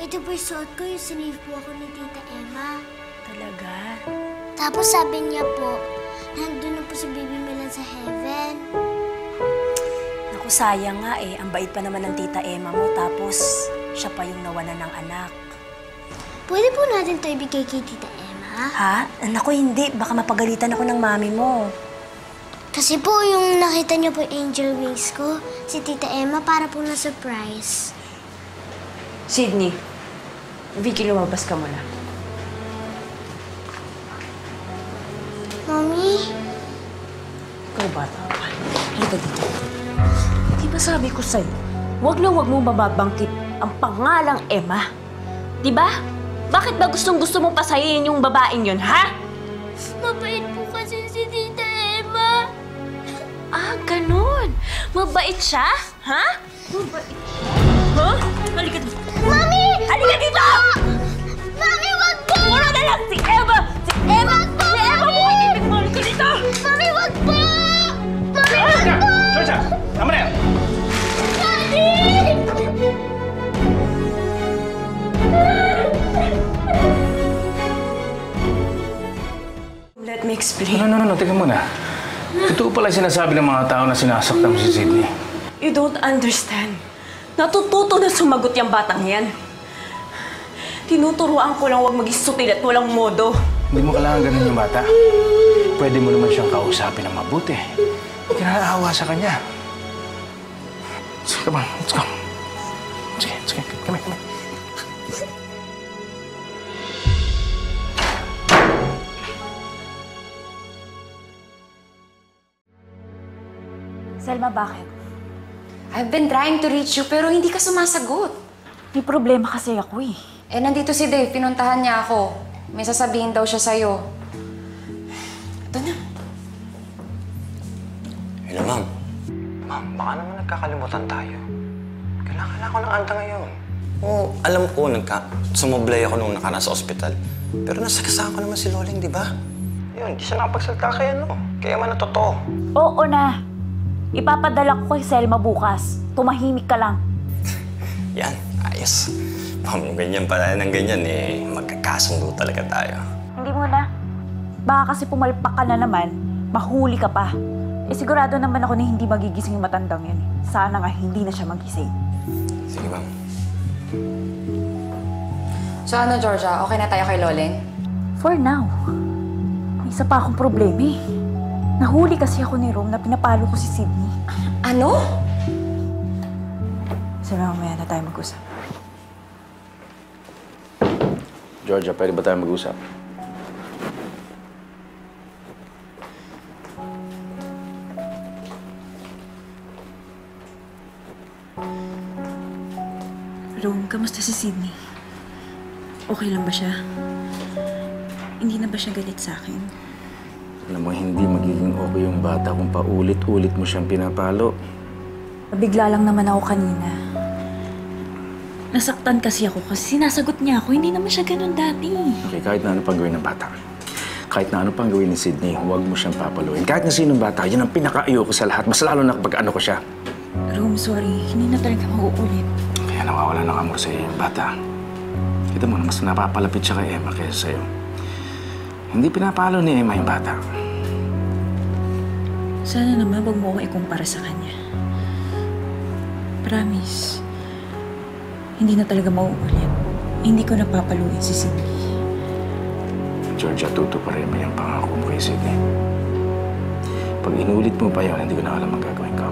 Ito po yung suot ko, yung sinave po ako ni Tita Emma. Talaga? Tapos sabi niya po, nandun na po si Baby Milan sa heaven. Naku, sayang nga eh. Ang bait pa naman ng Tita Emma mo, tapos siya pa yung nawalan ng anak. Pwede po natin ito ibigay kay Tita Emma? Ha? Naku, hindi. Baka mapagalitan ako ng mami mo. Kasi po yung nakita niyo po yung angel wings ko, si Tita Emma para po na surprise. Sydney, Vicky, lumabas ka muna. Mommy? Ikaw bata ka. Halika dito. Di ba sabi ko sa'yo, huwag na huwag mong babangkit ang pangalang Emma. Di ba? Bakit ba gustong-gusto mong pasayin yung babaeng yun, ha? Mabait po kasi si Tita Emma. Ah, ganun. Mabait siya? Ha? Mabait siya? Ha? Halika dito. Mami! Halika dito! Mami, wag po! Puro na lang si Emma! Si Emma! Si Emma mo! Ibig mo! Halika dito! Mami, wag po! Mami, wag po! Georgia! Tama na yan! Daddy! Let me explain. No. Teka muna. Totoo pala sinasabi ng mga tao na sinasaktan mo si Sydney. You don't understand. Natututo na sumagot yung batang yan. Tinuturuan ko lang huwag maging sutil at walang modo. Hindi mo kailangan ganun yung bata. Pwede mo naman siyang kausapin ng mabuti. Hindi ka naaawa sa kanya. Come on, let's go. Sige. Come here. Selma, bakit? I've been trying to reach you pero hindi ka sumasagot. May problema kasi ako eh. Eh, nandito si Dave. Pinuntahan niya ako. May sasabihin daw siya sa'yo. Ito na. Hello, ma'am. Ma'am, baka naman nagkakalimutan tayo. Kailangan ko ng anta ngayon. Oo, alam ko, sumublay ako nung nakaraan sa ospital. Pero nasakasama ko naman si Loling, di ba? Yun, di siya nakapagsalita kay ano. Kaya man na totoo. Oo na. Ipapadala ko kay Selma bukas. Tumahimik ka lang. Yan, ayos. Ma'am, ganyan pala ng ganyan eh. Magkakasundo talaga tayo. Hindi mo na. Baka kasi pumalpak ka na naman, mahuli ka pa. Eh sigurado naman ako na hindi magigising yung matandang yan. Sana nga hindi na siya magising. Sige, ma'am. So ano, Georgia? Okay na tayo kay Loling? For now. May isa pa akong problema eh. Nahuli kasi ako ni Rome na pinapalo ko si Sydney. Ano? Sana mamaya na tayo mag-usap. Georgia, pwede ba tayo mag-usap? Rome, kamusta si Sydney? Okay lang ba siya? Hindi na ba siya galit sa akin? Alam mo, hindi magiging okay yung bata kung paulit-ulit mo siyang pinapalo. Bigla lang naman ako kanina. Nasaktan kasi ako kasi sinasagot niya ako. Hindi naman siya ganun dati. Okay, kahit na ano pang gawin ng bata. Kahit na ano pang gawin ni Sydney, huwag mo siyang papaluin. Kahit na sinong bata, yan ang pinaka-ayoko sa lahat. Mas lalo na kapag ano ko siya. Rome, sorry. Hindi na talaga mauulit. Kaya nawawala ng amor sa'yo yung bata. Kita mo, mas napapalapit siya kay Emma kaysa sa'yo. Hindi pinapalo ni Emma yung bata. Sana naman wag mo akong ikumpara sa kanya. Promise. Hindi na talaga mauulit. Hindi ko napapaluin si Sydney. Georgia, tutuparin mo yung pangako mo kay Sydney. Pag inulit mo pa yun, hindi ko na alam ang gagawin ko.